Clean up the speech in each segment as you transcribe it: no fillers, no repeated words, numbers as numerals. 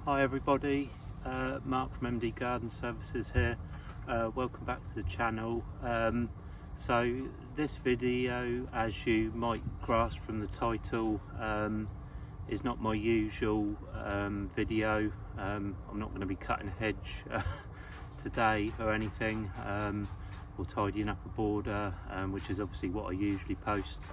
Hi everybody, Mark from MD Garden Services here. Welcome back to the channel. So this video, as you might grasp from the title, is not my usual video. I'm not going to be cutting a hedge today or anything, or tidying up a border, which is obviously what I usually post.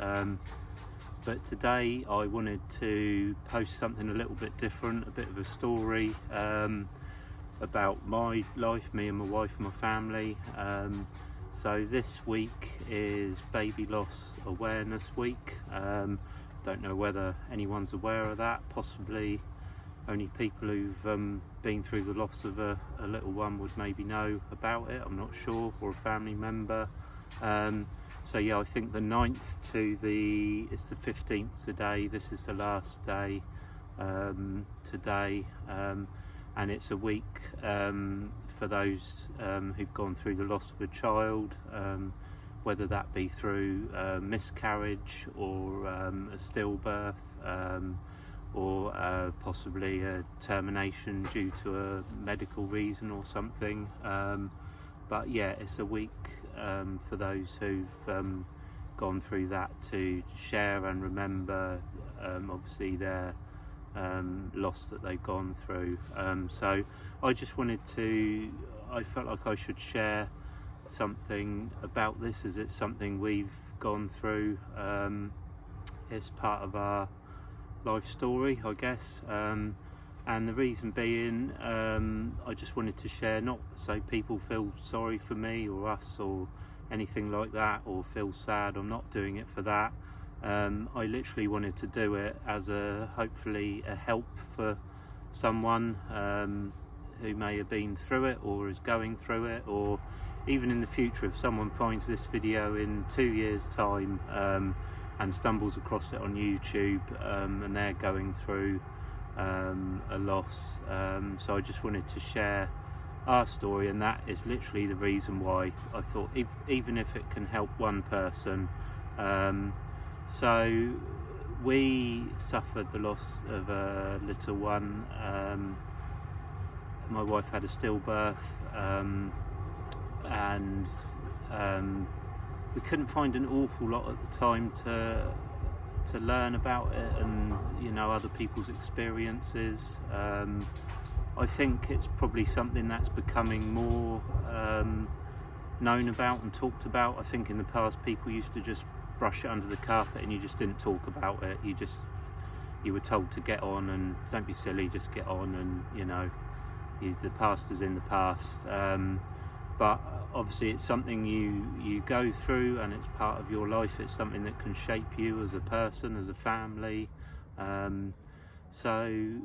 But today I wanted to post something a little bit different, a bit of a story about my life, me and my wife and my family. So this week is Baby Loss Awareness Week. Don't know whether anyone's aware of that. Possibly only people who've been through the loss of a little one would maybe know about it. I'm not sure, or a family member. So yeah, I think the 9th to it's the 15th today. This is the last day today, and it's a week for those who've gone through the loss of a child, whether that be through miscarriage or a stillbirth, or possibly a termination due to a medical reason or something. But yeah, it's a week for those who've gone through that, to share and remember obviously their loss that they've gone through. So I just I felt like I should share something about this, as it's something we've gone through. It's part of our life story, I guess. And the reason being, I just wanted to share, not so people feel sorry for me or us or anything like that, or feel sad. I'm not doing it for that. I literally wanted to do it as hopefully a help for someone who may have been through it or is going through it, or even in the future, if someone finds this video in 2 years' time and stumbles across it on YouTube, and they're going through a loss. So I just wanted to share our story, and that is literally the reason why I thought, even if it can help one person. So we suffered the loss of a little one. My wife had a stillbirth, and we couldn't find an awful lot at the time to learn about it, and other people's experiences. I think it's probably something that's becoming more known about and talked about. I think in the past people used to just brush it under the carpet and you just didn't talk about it. You were told to get on and don't be silly, just get on, and the past is in the past. But obviously it's something you go through, and it's part of your life. It's something that can shape you as a person, as a family. So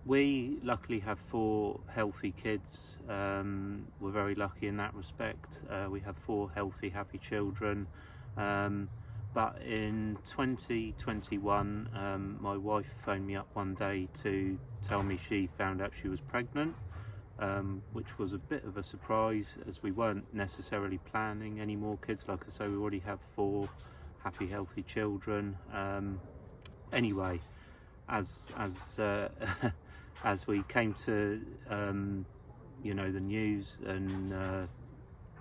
we luckily have 4 healthy kids. We're very lucky in that respect. We have 4 healthy, happy children. But in 2021, my wife phoned me up one day to tell me she found out she was pregnant. Which was a bit of a surprise, as we weren't necessarily planning any more kids. Like I say, we already have 4 happy, healthy children. Anyway, as we came to the news, and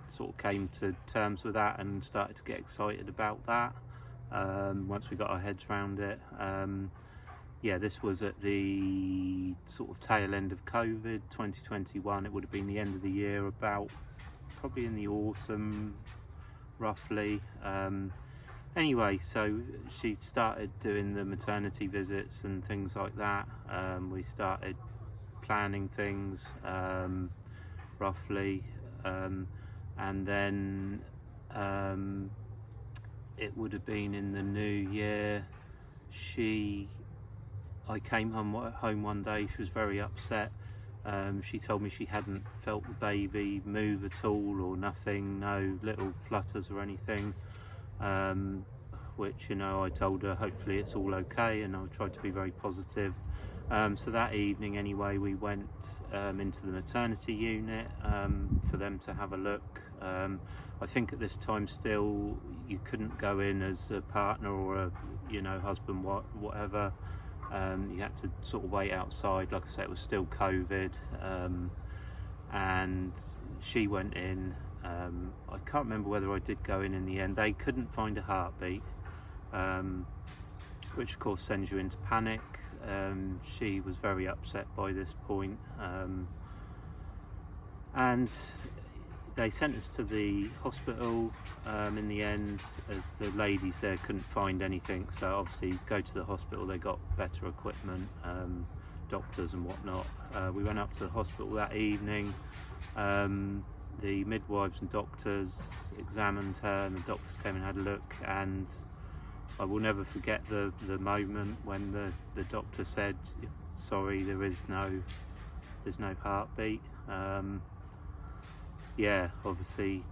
sort of came to terms with that and started to get excited about that, once we got our heads around it. Yeah, this was at the sort of tail end of COVID, 2021. It would have been the end of the year, about probably in the autumn, roughly. Anyway, so she started doing the maternity visits and things like that. We started planning things, roughly, and then it would have been in the new year. I came home one day. She was very upset. She told me she hadn't felt the baby move at all, or nothing, no little flutters or anything, which I told her hopefully it's all okay, and I tried to be very positive. So that evening anyway, we went into the maternity unit for them to have a look. I think at this time still you couldn't go in as a partner or a husband, whatever. You had to sort of wait outside. Like I said, it was still COVID, and she went in. I can't remember whether I did go in the end. They couldn't find a heartbeat, which of course sends you into panic. She was very upset by this point, and they sent us to the hospital in the end, as the ladies there couldn't find anything. So obviously go to the hospital, they got better equipment, doctors and whatnot. We went up to the hospital that evening. The midwives and doctors examined her, and the doctors came and had a look, and I will never forget the moment when the doctor said, sorry, there's no heartbeat. Yeah, obviously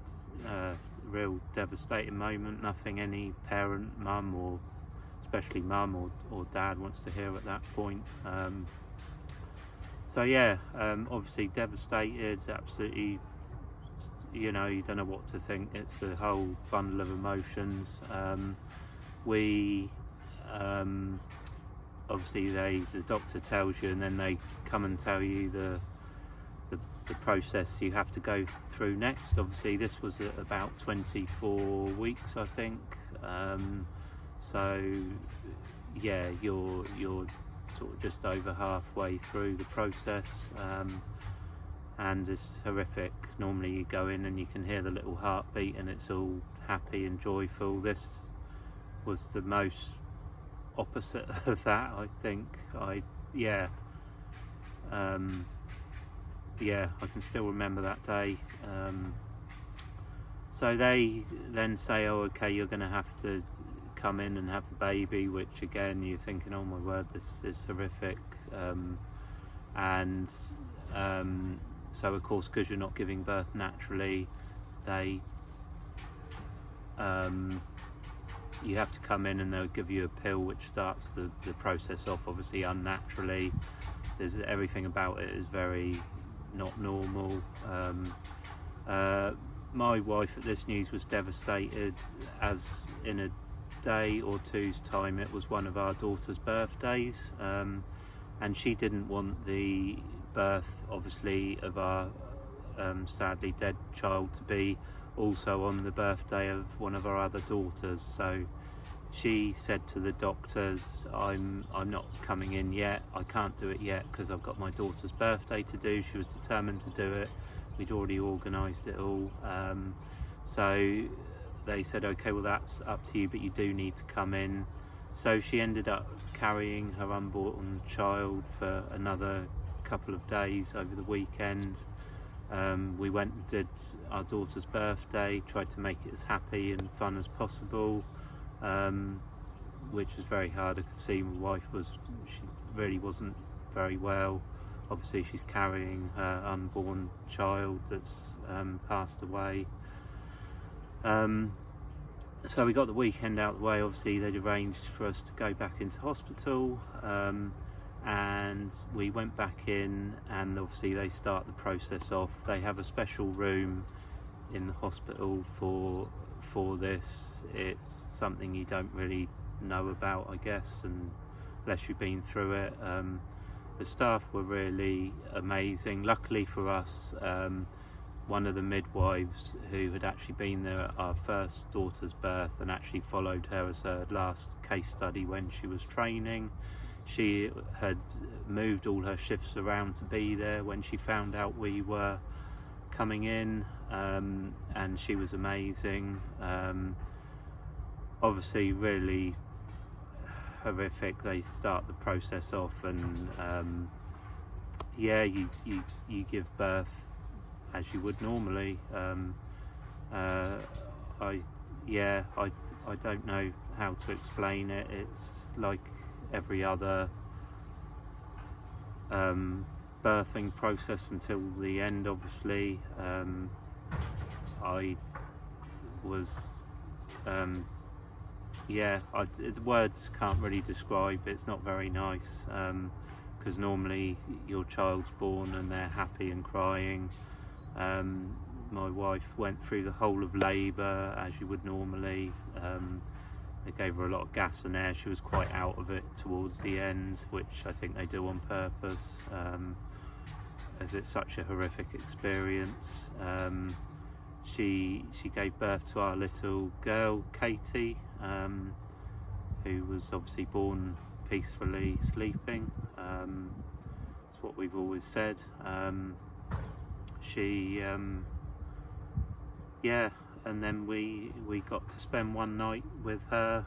real devastating moment, nothing any parent, mum, or especially mum or dad wants to hear at that point. So yeah, obviously devastated, absolutely, you don't know what to think. It's a whole bundle of emotions. Obviously the doctor tells you, and then they come and tell you the process you have to go through next. Obviously this was about 24 weeks, I think. So yeah, you're sort of just over halfway through the process, and it's horrific. Normally you go in and you can hear the little heartbeat and it's all happy and joyful. This was the most opposite of that, I think. I can still remember that day. So they then say, oh, okay, you're going to have to come in and have the baby, which again, you're thinking, oh my word, this is horrific. So of course, because you're not giving birth naturally, you have to come in and they'll give you a pill which starts the process off, obviously unnaturally. Everything about it is very not normal. My wife at this news was devastated, as in a day or two's time it was one of our daughter's birthdays, and she didn't want the birth, obviously, of our sadly dead child to be also on the birthday of one of our other daughters. So she said to the doctors, I'm not coming in yet, I can't do it yet because I've got my daughter's birthday to do. She was determined to do it. We'd already organised it all. So they said, okay, well that's up to you, but you do need to come in. So she ended up carrying her unborn child for another couple of days over the weekend. We went and did our daughter's birthday, tried to make it as happy and fun as possible, which was very hard. I could see my wife she really wasn't very well. Obviously she's carrying her unborn child that's passed away. So we got the weekend out of the way. Obviously they'd arranged for us to go back into hospital, and we went back in, and obviously they start the process off. They have a special room in the hospital for this. It's something you don't really know about, I guess, unless you've been through it. The staff were really amazing. Luckily for us, one of the midwives who had actually been there at our first daughter's birth and actually followed her as her last case study when she was training, she had moved all her shifts around to be there when she found out we were coming in, and she was amazing. Obviously really horrific. They start the process off, and you give birth as you would normally. I don't know how to explain it. It's like every other birthing process until the end, obviously. Words can't really describe it. It's not very nice, because normally your child's born and they're happy and crying. My wife went through the whole of labour as you would normally. they gave her a lot of gas and air. She was quite out of it towards the end, which I think they do on purpose, as it's such a horrific experience. She gave birth to our little girl, Katie, who was obviously born peacefully sleeping. It's what we've always said. Yeah, and then we got to spend one night with her.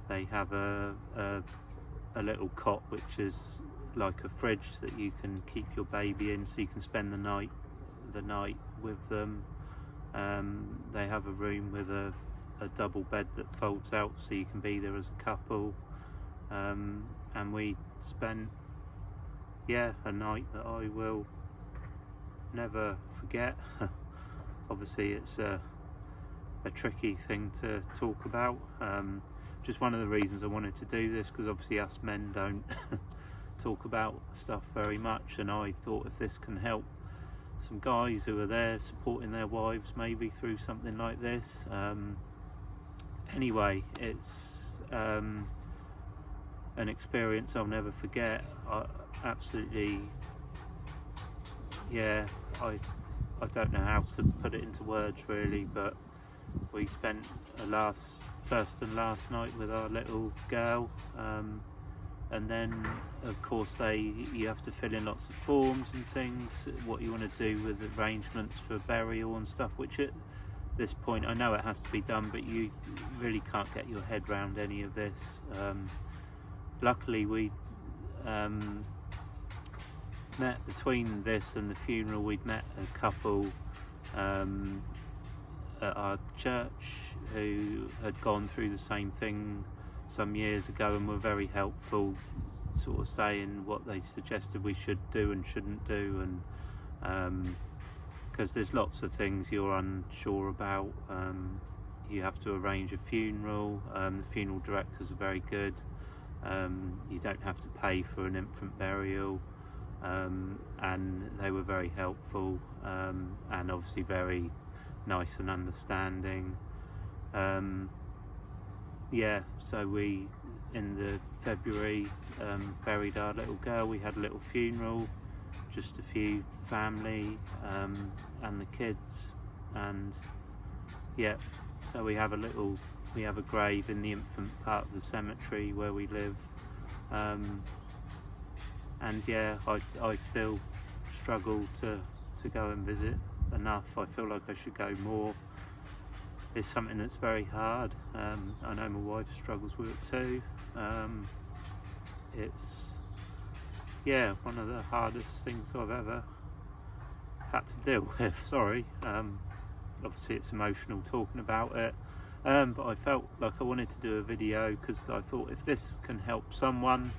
They have a little cot which is like a fridge that you can keep your baby in, so you can spend the night with them. They have a room with a double bed that folds out, so you can be there as a couple. And we spent a night that I will never forget. Obviously it's a tricky thing to talk about. Just one of the reasons I wanted to do this, because obviously us men don't talk about stuff very much, and I thought if this can help some guys who are there supporting their wives maybe through something like this. Anyway, it's an experience I'll never forget. I don't know how to put it into words really, but we spent a first and last night with our little girl, and then of course you have to fill in lots of forms and things, what you want to do with arrangements for burial and stuff, which at this point I know it has to be done, but you really can't get your head around any of this. Luckily we met between this and the funeral. We'd met a couple at our church who had gone through the same thing some years ago and were very helpful, sort of saying what they suggested we should do and shouldn't do, and because there's lots of things you're unsure about. You have to arrange a funeral. The funeral directors are very good. You don't have to pay for an infant burial. And they were very helpful, and obviously very nice and understanding. So we, in the February, buried our little girl. We had a little funeral, just a few family and the kids, and so we have a grave in the infant part of the cemetery where we live. And I still struggle to go and visit enough. I feel like I should go more. It's something that's very hard. I know my wife struggles with it too. It's one of the hardest things I've ever had to deal with. Sorry. Obviously it's emotional talking about it, but I felt like I wanted to do a video because I thought if this can help someone.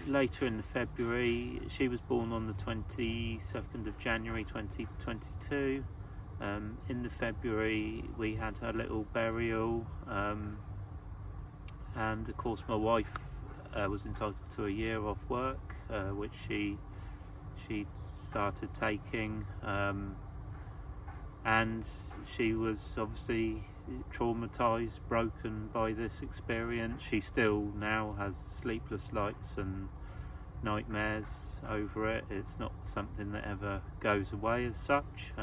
Later in February, she was born on the 22nd of January 2022. In the February we had her little burial, and of course my wife was entitled to a year off work, which she started taking, and she was obviously traumatized, broken by this experience. She still now has sleepless nights and nightmares over it. It's not something that ever goes away as such.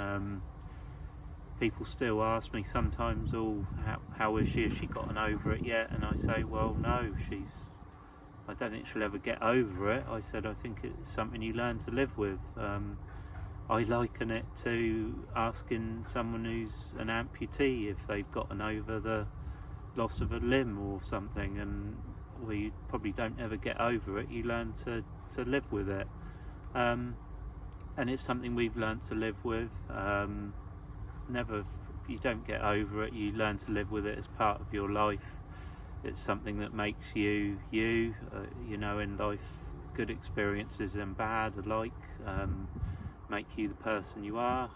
People still ask me sometimes, how is she? Has she gotten over it yet? And I say, well, no, I don't think she'll ever get over it. I said, I think it's something you learn to live with. I liken it to asking someone who's an amputee if they've gotten over the loss of a limb or something, and we probably don't ever get over it. You learn to live with it, and it's something we've learned to live with. You don't get over it, you learn to live with it as part of your life. It's something that makes you in life. Good experiences and bad alike make you the person you are,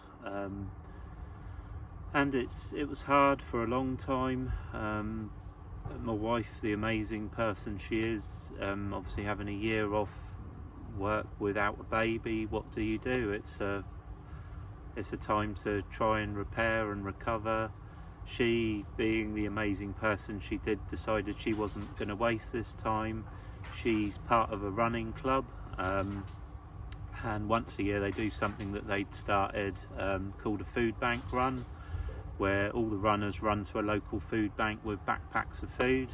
and it was hard for a long time. My wife, the amazing person she is, obviously having a year off work without a baby, what do? It's it's a time to try and repair and recover. She, being the amazing person she did, decided she wasn't going to waste this time. She's part of a running club, and once a year they do something that they'd started called a food bank run, where all the runners run to a local food bank with backpacks of food.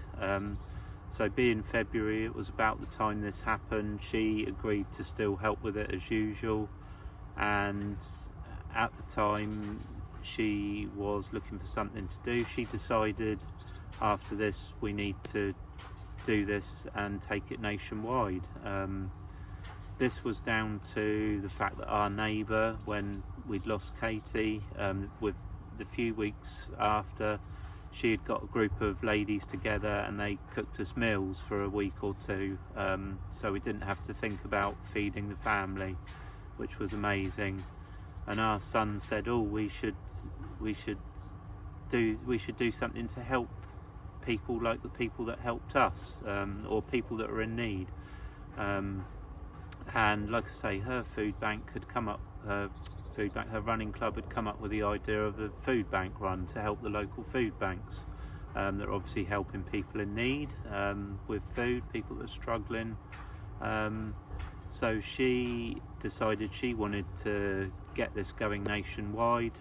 So being February, it was about the time this happened, she agreed to still help with it as usual, and at the time she was looking for something to do. She decided after this, we need to do this and take it nationwide. This was down to the fact that our neighbour, when we'd lost Katie, with the few weeks after, she had got a group of ladies together and they cooked us meals for a week or two, so we didn't have to think about feeding the family, which was amazing. And our son said, "Oh, we should do something to help people like the people that helped us, or people that are in need." And like I say, her food bank had come up. Her running club had come up with the idea of a food bank run to help the local food banks that are obviously helping people in need with food, people that are struggling. So she decided she wanted to get this going nationwide,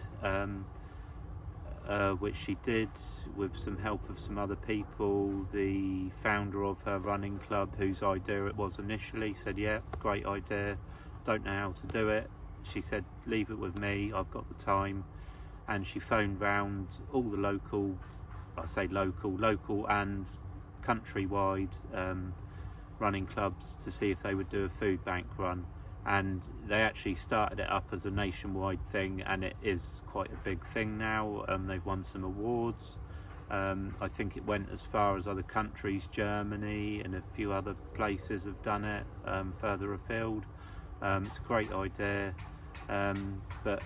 which she did with some help of some other people. The founder of her running club, whose idea it was initially, said, "Yeah, great idea, don't know how to do it." She said, "Leave it with me, I've got the time." And she phoned round all the local, I say local and countrywide running clubs to see if they would do a food bank run. And they actually started it up as a nationwide thing, and it is quite a big thing now. They've won some awards. I think it went as far as other countries. Germany and a few other places have done it further afield. It's a great idea, but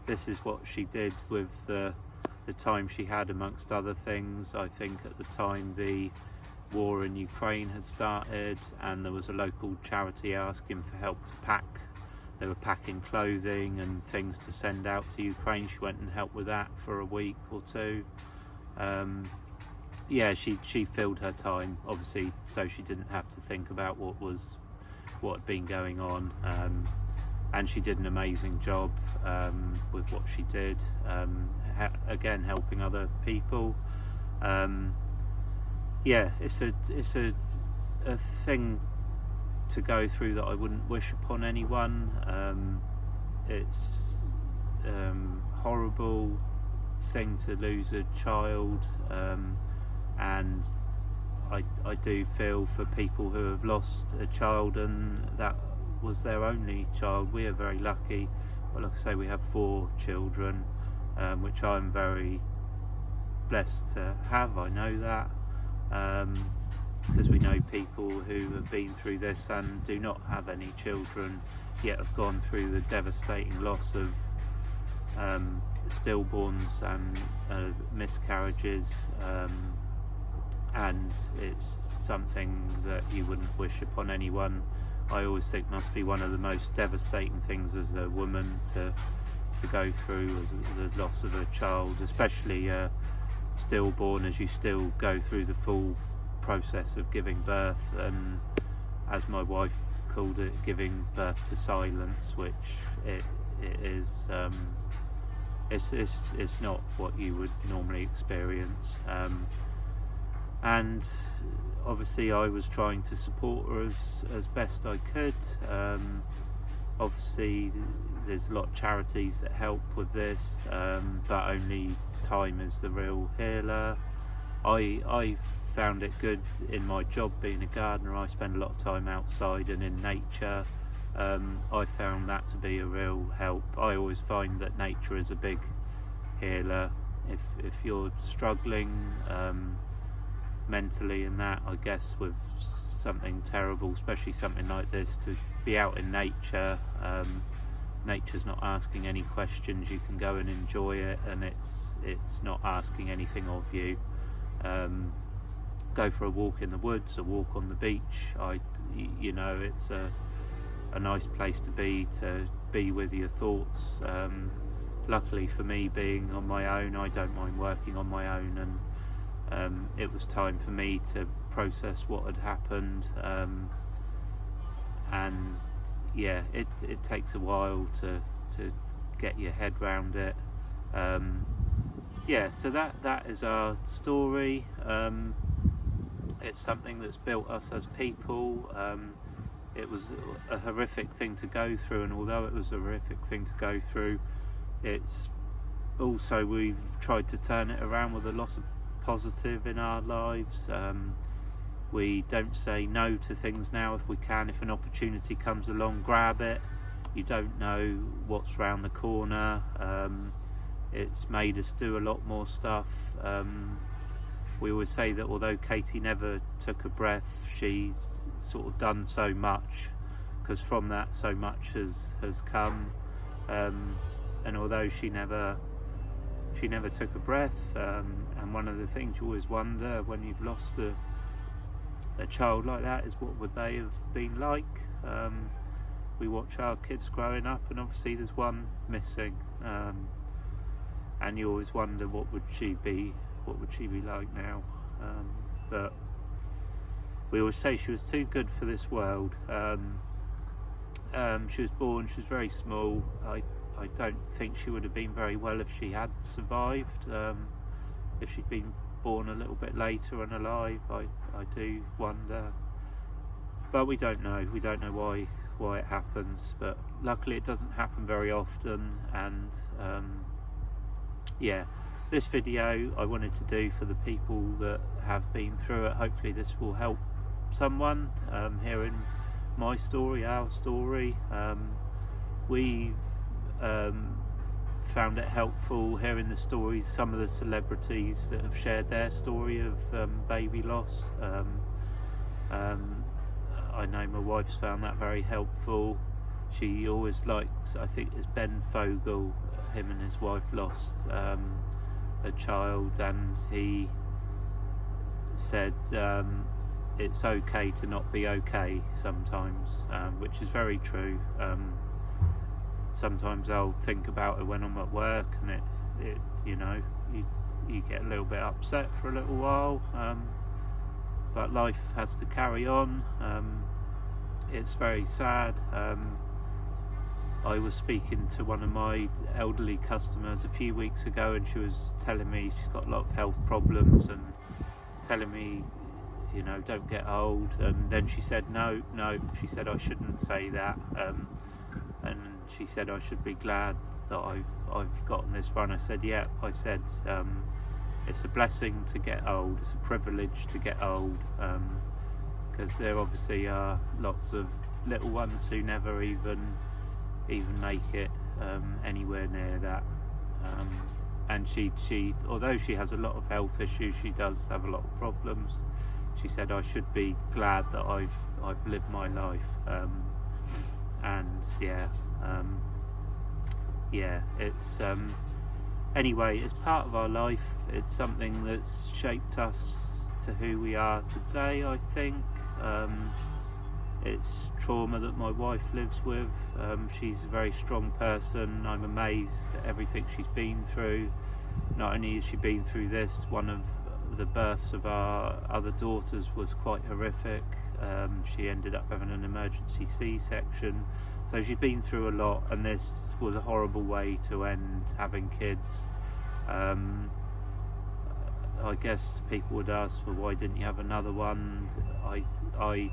this is what she did with the time she had, amongst other things. I think at the time the war in Ukraine had started, and there was a local charity asking for help to pack. They were packing clothing and things to send out to Ukraine. She went and helped with that for a week or two. Yeah, she filled her time, obviously, so she didn't have to think about what had been going on, and she did an amazing job with what she did, again helping other people. Yeah, it's a thing to go through that I wouldn't wish upon anyone. It's horrible thing to lose a child, and I do feel for people who have lost a child and that was their only child. We are very lucky, but like I say, we have 4 children, which I'm very blessed to have. I know that, because we know people who have been through this and do not have any children, yet have gone through the devastating loss of stillborns and miscarriages, and it's something that you wouldn't wish upon anyone. I always think must be one of the most devastating things as a woman to go through, as the loss of a child, especially stillborn, as you still go through the full process of giving birth, and as my wife called it, giving birth to silence, which it is. It's not what you would normally experience, and obviously I was trying to support her as best I could. Obviously there's a lot of charities that help with this, but only time is the real healer. I found it good in my job being a gardener. I spend a lot of time outside and in nature. I found that to be a real help. I always find that nature is a big healer. If you're struggling mentally and that, I guess, with something terrible, especially something like this, to be out in nature, nature's not asking any questions. You can go and enjoy it, and it's not asking anything of you. Go for a walk in the woods, a walk on the beach. It's a nice place to be be with your thoughts. Luckily for me, being on my own, I don't mind working on my own, and it was time for me to process what had happened. And yeah, it takes a while to get your head round it. Yeah, so that is our story. It's something that's built us as people. It was a horrific thing to go through, and although it was a horrific thing to go through, it's also, we've tried to turn it around with a lot of positive in our lives. We don't say no to things now if we can. If an opportunity comes along, grab it. You don't know what's round the corner. It's made us do a lot more stuff. We always say that although Katie never took a breath, she's sort of done so much, because from that so much has come. And although she never took a breath, and one of the things you always wonder when you've lost a child like that is, what would they have been like? We watch our kids growing up, and obviously there's one missing, and you always wonder what would she be like now. But we always say she was too good for this world. She was born, she was very small. I don't think she would have been very well if she had survived. If she'd been born a little bit later and alive, I do wonder. But we don't know. We don't know why it happens. But luckily it doesn't happen very often. And yeah, this video I wanted to do for the people that have been through it. Hopefully this will help someone hearing my story, our story. We've found it helpful hearing the stories, some of the celebrities that have shared their story of baby loss. I know my wife's found that very helpful. She always liked, I think it's Ben Fogle, him and his wife lost a child, and he said it's okay to not be okay sometimes, which is very true. Sometimes I'll think about it when I'm at work, and it you know, you get a little bit upset for a little while, but life has to carry on. It's very sad. I was speaking to one of my elderly customers a few weeks ago, and she was telling me she's got a lot of health problems, and telling me, you know, don't get old. And then she said, no, she said I shouldn't say that. And she said I should be glad that I've gotten this far. And I said, yeah. I said, it's a blessing to get old. It's a privilege to get old, because there obviously are lots of little ones who never even make it anywhere near that. And she, although she has a lot of health issues, she does have a lot of problems. She said I should be glad that I've lived my life. And yeah, it's anyway, it's part of our life. It's something that's shaped us to who we are today, I think. It's trauma that my wife lives with. She's a very strong person. I'm amazed at everything she's been through. Not only has she been through this, one of the births of our other daughters was quite horrific. She ended up having an emergency C-section. So she's been through a lot, and this was a horrible way to end having kids. I guess people would ask, well, why didn't you have another one? I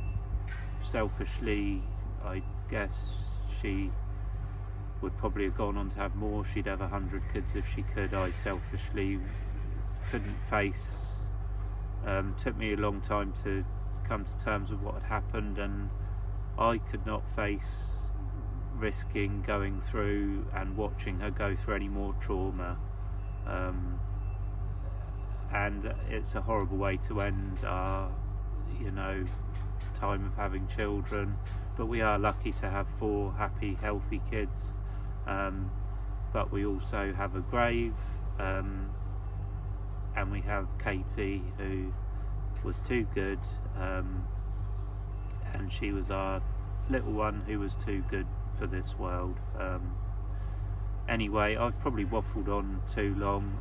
selfishly, I guess she would probably have gone on to have more. She'd have 100 kids if she could. I selfishly couldn't face, took me a long time to come to terms with what had happened, and I could not face risking going through and watching her go through any more trauma. And it's a horrible way to end our, you know, time of having children. But we are lucky to have 4 happy, healthy kids. But we also have a grave, and we have Katie, who was too good, and she was our little one who was too good for this world. Anyway, I've probably waffled on too long.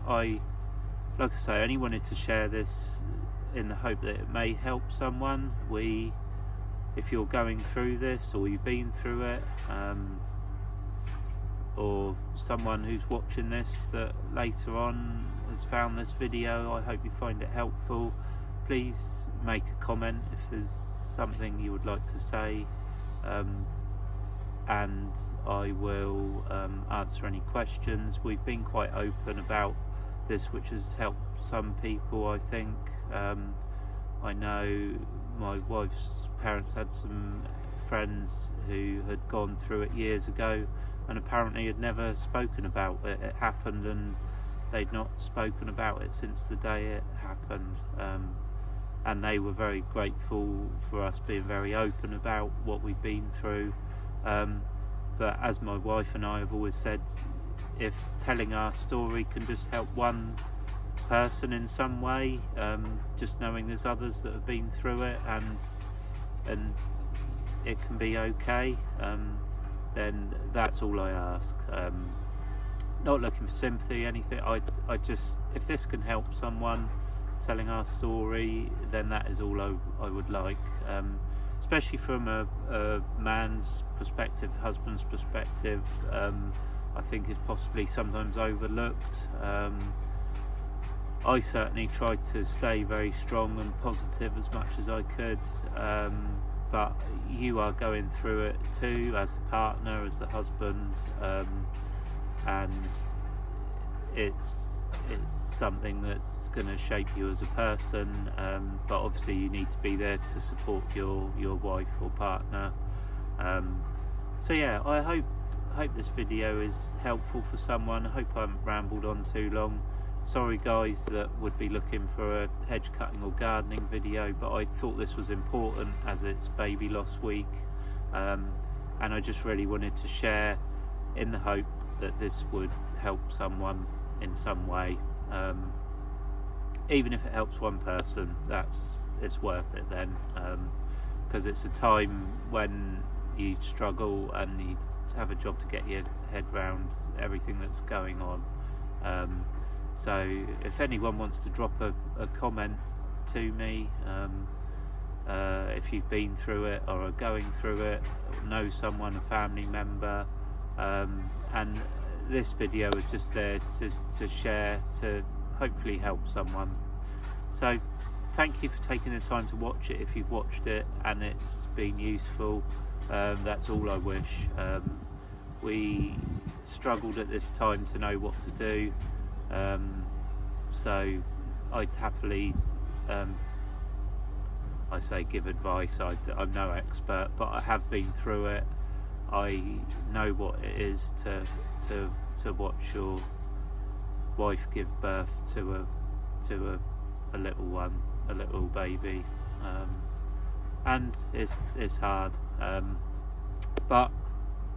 Like I say, I only wanted to share this in the hope that it may help someone. If you're going through this, or you've been through it, or someone who's watching this that later on has found this video, I hope you find it helpful. Please make a comment if there's something you would like to say, and I will answer any questions. We've been quite open about this, which has helped some people, I think. I know my wife's parents had some friends who had gone through it years ago and apparently had never spoken about it. It happened and they'd not spoken about it since the day it happened, and they were very grateful for us being very open about what we've been through. But as my wife and I have always said, if telling our story can just help one person in some way, just knowing there's others that have been through it and it can be okay, then that's all I ask. Not looking for sympathy, anything. I just, if this can help someone telling our story, then that is all I would like, especially from a man's perspective, husband's perspective. I think is possibly sometimes overlooked. I certainly tried to stay very strong and positive as much as I could, but you are going through it too, as the partner, as the husband, and it's something that's going to shape you as a person, but obviously you need to be there to support your wife or partner. So yeah, I hope this video is helpful for someone. I hope I haven't rambled on too long. Sorry guys that would be looking for a hedge cutting or gardening video, but I thought this was important as it's baby loss week, and I just really wanted to share in the hope that this would help someone in some way. Even if it helps one person, it's worth it then, because it's a time when you struggle and you have a job to get your head round everything that's going on. So if anyone wants to drop a comment to me, if you've been through it or are going through it, or know someone, a family member, and this video is just there to share, to hopefully help someone. So thank you for taking the time to watch it. If you've watched it and it's been useful, that's all I wish. We struggled at this time to know what to do, so I'd happily, I say give advice. I'm no expert, but I have been through it. I know what it is to watch your wife give birth to a little one, a little baby, and it's hard, but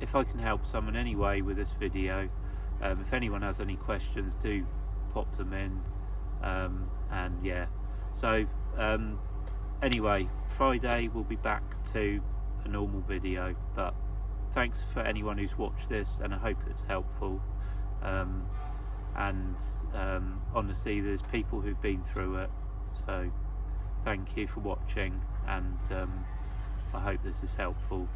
if I can help someone anyway with this video, if anyone has any questions, do pop them in, and yeah, so anyway, Friday we'll be back to a normal video, but thanks for anyone who's watched this, and I hope it's helpful, and honestly there's people who've been through it, so thank you for watching, and I hope this is helpful.